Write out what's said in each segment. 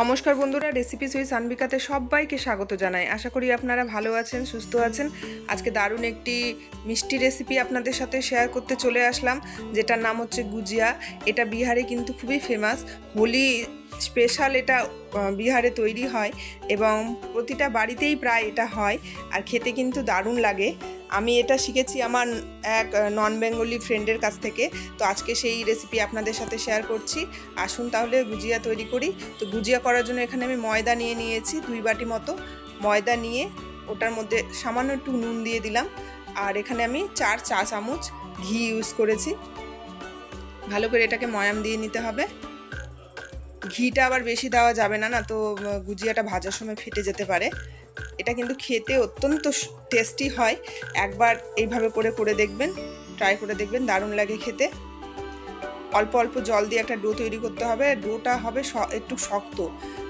নমস্কার বন্ধুরা, রেসিপি সুই সানবিকাতে সবাইকে স্বাগত জানাই। আশা করি আপনারা ভালো আছেন, সুস্থ আছেন। আজকে দারুণ একটি মিষ্টি রেসিপি আপনাদের সাথে শেয়ার করতে চলে আসলাম, যেটার নাম হচ্ছে গুজিয়া। এটা বিহারে কিন্তু খুবই ফেমাস, হোলি স্পেশাল এটা বিহারে তৈরি হয় এবং প্রতিটা বাড়িতেই প্রায় এটা হয়, আর খেতে কিন্তু দারুণ লাগে। আমি এটা শিখেছি আমার এক নন বেঙ্গলি ফ্রেন্ডের কাছ থেকে। তো আজকে সেই রেসিপি আপনাদের সাথে শেয়ার করছি। আসুন তাহলে গুজিয়া তৈরি করি। তো গুজিয়া করার জন্য এখানে আমি ময়দা নিয়ে নিয়েছি 2 বাটি মতো। ময়দা নিয়ে ওটার মধ্যে সামান্য একটু নুন দিয়ে দিলাম, আর এখানে আমি 4 চা চামচ ঘি ইউজ করেছি। ভালো করে এটাকে ময়াম দিয়ে নিতে হবে। ঘিটা আবার বেশি দেওয়া যাবে না, তো গুজিয়াটা ভাজার সময় ফেটে যেতে পারে। এটা কিন্তু খেতে অত্যন্ত টেস্টি হয়। একবার এইভাবে করে দেখবেন, ট্রাই করে দেখবেন, দারুণ লাগে খেতে। অল্প অল্প জল দিয়ে একটা ডো তৈরি করতে হবে। ডোটা হবে একটু শক্ত,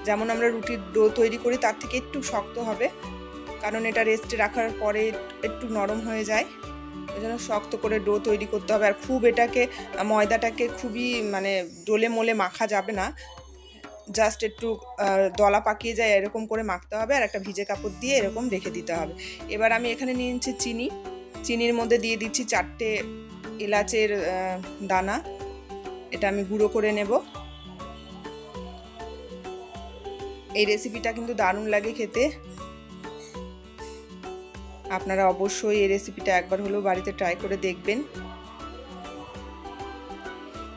যেমন আমরা রুটির ডো তৈরি করি তার থেকে একটু শক্ত হবে, কারণ এটা রেস্টে রাখার পরে একটু নরম হয়ে যায়। ওই জন্য শক্ত করে ডো তৈরি করতে হবে। আর খুব ময়দাটাকে খুবই ডোলে মোলে মাখা যাবে না, জাস্ট একটু দলা পাকিয়ে যায় এরকম করে মাখতে হবে, আর একটা ভিজে কাপড় দিয়ে এরকম রেখে দিতে হবে। এবার আমি এখানে নিয়ে নিচ্ছি চিনির মধ্যে দিয়ে দিচ্ছি 4টে এলাচের দানা। এটা আমি গুঁড়ো করে নেব। এই রেসিপিটা কিন্তু দারুণ লাগে খেতে। আপনারা অবশ্যই এই রেসিপিটা একবার হলেও বাড়িতে ট্রাই করে দেখবেন।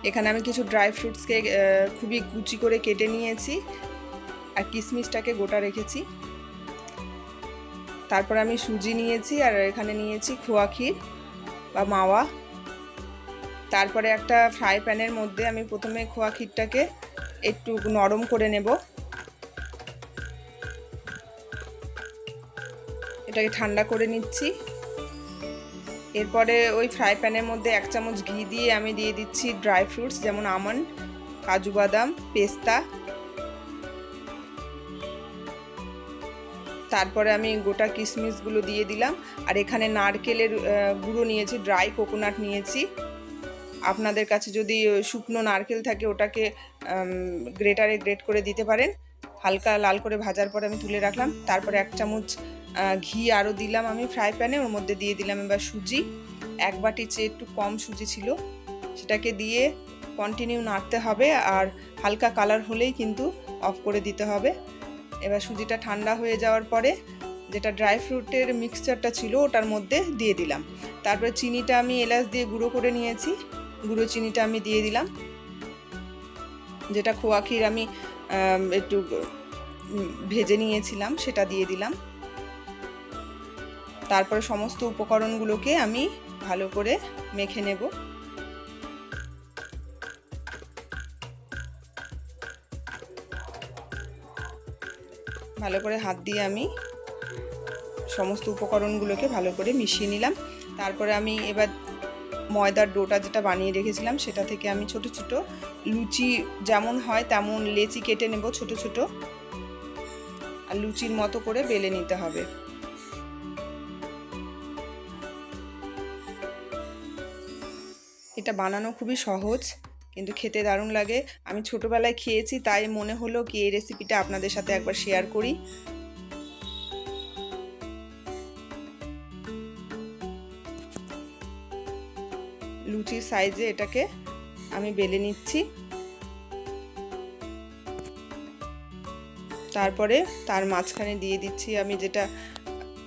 এখানে আমি কিছু ড্রাই ফ্রুটসকে খুবই কুচি করে কেটে নিয়েছি, আর কিশমিশটাকে গোটা রেখেছি। তারপর আমি সুজি নিয়েছি, আর এখানে নিয়েছি খোয়া ক্ষীর বা মাওয়া। তারপরে একটা ফ্রাই প্যানের মধ্যে আমি প্রথমে খোয়া ক্ষীরটাকে একটু নরম করে নেব। এটাকে ঠান্ডা করে নিচ্ছি। এরপরে ওই ফ্রাই প্যানের মধ্যে 1 চামচ ঘি দিয়ে আমি দিয়ে দিচ্ছি ড্রাই ফ্রুটস, যেমন আমন্ড, কাজু বাদাম, পেস্তা। তারপরে আমি গোটা কিশমিশগুলো দিয়ে দিলাম, আর এখানে নারকেলের গুঁড়ো নিয়েছি, ড্রাই কোকোনাট নিয়েছি। আপনাদের কাছে যদি শুকনো নারকেল থাকে ওটাকে গ্রেটারে গ্রেট করে দিতে পারেন। হালকা লাল করে ভাজার পরে আমি তুলে রাখলাম। তারপরে 1 চামচ ঘি আরও দিলাম আমি ফ্রাই প্যানে। ওর মধ্যে দিয়ে দিলাম এবার সুজি। 1 বাটির চেয়ে একটু কম সুজি ছিল, সেটাকে দিয়ে কন্টিনিউ নাড়তে হবে, আর হালকা কালার হলেই কিন্তু অফ করে দিতে হবে। এবার সুজিটা ঠান্ডা হয়ে যাওয়ার পরে যেটা ড্রাই ফ্রুটের মিক্সচারটা ছিল ওটার মধ্যে দিয়ে দিলাম। তারপরে চিনিটা আমি এলাচ দিয়ে গুঁড়ো করে নিয়েছি, গুঁড়ো চিনিটা আমি দিয়ে দিলাম। যেটা খোয়া ক্ষীর আমি একটু ভেজে নিয়েছিলাম সেটা দিয়ে দিলাম। তারপরে সমস্ত উপকরণগুলোকে আমি ভালো করে মেখে নেব। ভালো করে হাত দিয়ে আমি সমস্ত উপকরণগুলোকে ভালো করে মিশিয়ে নিলাম। তারপরে আমি এবার ময়দার ডোটা যেটা বানিয়ে রেখেছিলাম সেটা থেকে আমি ছোট ছোট লুচি যেমন হয় তেমন লেচি কেটে নেব ছোট ছোট, আর লুচির মতো করে বেলে নিতে হবে। এটা বানানো খুবই সহজ, কিন্তু খেতে দারুণ লাগে। আমি ছোটবেলায় খেয়েছি, তাই মনে হলো কি এই রেসিপিটা আপনাদের সাথে একবার শেয়ার করি। লুচির সাইজে এটাকে আমি বেলে নিচ্ছি। তারপরে তার মাঝখানে দিয়ে দিচ্ছি আমি যেটা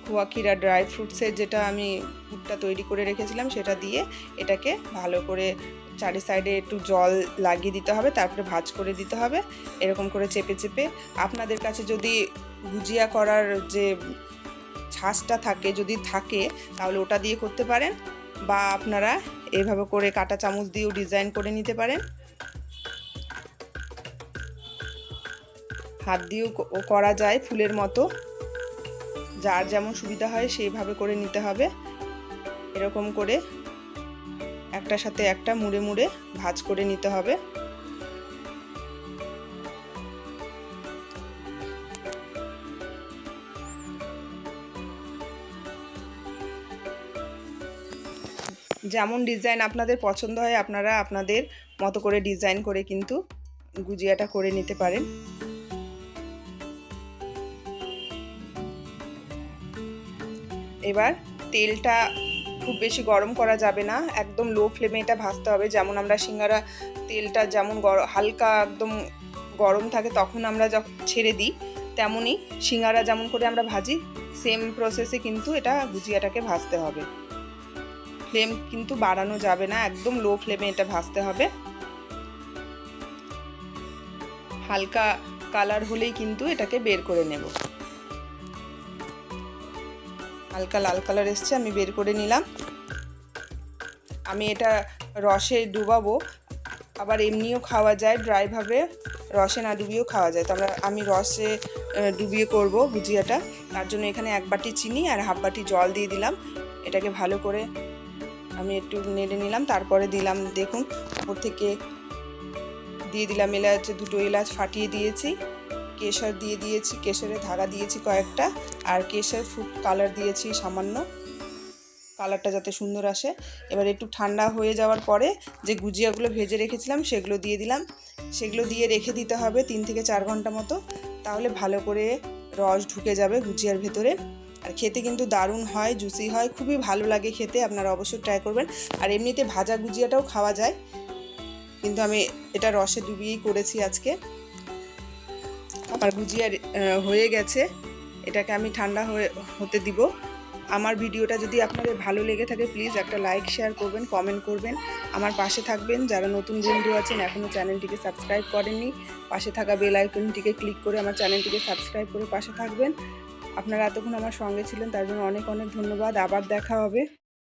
খোয়া ক্ষীর আর ড্রাই ফ্রুটসের যেটা আমি পুরটা তৈরি করে রেখেছিলাম সেটা দিয়ে এটাকে ভালো করে চারি সাইডে একটু জল লাগিয়ে দিতে হবে, তারপরে ভাঁজ করে দিতে হবে এরকম করে চেপে চেপে। আপনাদের কাছে যদি গুজিয়া করার যে ছাঁচটা থাকে যদি থাকে তাহলে ওটা দিয়ে করতে পারেন, বা আপনারা এভাবে করে কাঁটা চামচ দিয়েও ডিজাইন করে নিতে পারেন। হাত দিয়েও করা যায় ফুলের মতো, যার যেমন সুবিধা হয় সেইভাবে করে নিতে হবে। এরকম করে একটার সাথে একটা মুড়ে মুড়ে ভাঁজ করে নিতে হবে। যেমন ডিজাইন আপনাদের পছন্দ হয় আপনারা আপনাদের মতো করে ডিজাইন করে কিন্তু গুজিয়াটা করে নিতে পারেন। এবার তেলটা খুব বেশি গরম করা যাবে না, একদম লো ফ্লেমে এটা ভাজতে হবে। যেমন আমরা সিঙ্গারা তেলটা যেমন হালকা একদম গরম থাকে তখন আমরা যখন ছেড়ে দিই, তেমনই সিঙ্গারা যেমন করে আমরা ভাজি সেম প্রসেসে কিন্তু এটা গুজিয়াটাকে ভাজতে হবে। ফ্লেম কিন্তু বাড়ানো যাবে না, একদম লো ফ্লেমে এটা ভাজতে হবে। হালকা কালার হলেই কিন্তু এটাকে বের করে নেব। হালকা লাল কালার এসছে, আমি বের করে নিলাম। আমি এটা রসে ডুবাবো, আবার এমনিও খাওয়া যায়, ড্রাইভাবে রসে না ডুবিয়েও খাওয়া যায়। তো আমি রসে ডুবিয়ে করব গুজিয়াটা। তার জন্য এখানে 1 বাটি চিনি আর 1/2 বাটি জল দিয়ে দিলাম। এটাকে ভালো করে আমি একটু নেড়ে নিলাম। তারপরে দিলাম, দেখুন ওপর থেকে দিয়ে দিলাম এলাচ, 2টো এলাচ ফাটিয়ে দিয়েছি, কেশর দিয়ে দিয়েছি, কেশরের ধাগা দিয়েছি কয়েকটা, আর কেশর ফুড কালার দিয়েছি সামান্য, কালারটা যাতে সুন্দর আসে। এবার একটু ঠান্ডা হয়ে যাওয়ার পরে যে গুজিয়াগুলো ভেজে রেখেছিলাম সেগুলো দিয়ে দিলাম। সেগুলো দিয়ে রেখে দিতে হবে 3 থেকে 4 ঘন্টা মতো, তাহলে ভালো করে রস ঢুকে যাবে গুজিয়ার ভেতরে। আর খেতে কিন্তু দারুণ হয়, জুসি হয়, খুবই ভালো লাগে খেতে। আপনারা অবশ্যই ট্রাই করবেন। আর এমনিতে ভাজা গুজিয়াটাও খাওয়া যায়, কিন্তু আমি এটা রসে ডুবিয়েই করেছি আজকে। আমার গুজিয়া হয়ে গেছে, এটাকে আমি ঠান্ডা হতে দিব। আমার ভিডিওটা যদি আপনাদের ভালো লেগে থাকে প্লিজ একটা লাইক শেয়ার করবেন, কমেন্ট করবেন, আমার পাশে থাকবেন। যারা নতুন বন্ধু আছেন এখনও চ্যানেলটিকে সাবস্ক্রাইব করেননি, পাশে থাকা বেল আইকনটিকে ক্লিক করে আমার চ্যানেলটিকে সাবস্ক্রাইব করে পাশে থাকবেন। আপনারা এতক্ষণ আমার সঙ্গে ছিলেন তার জন্য অনেক অনেক ধন্যবাদ। আবার দেখা হবে।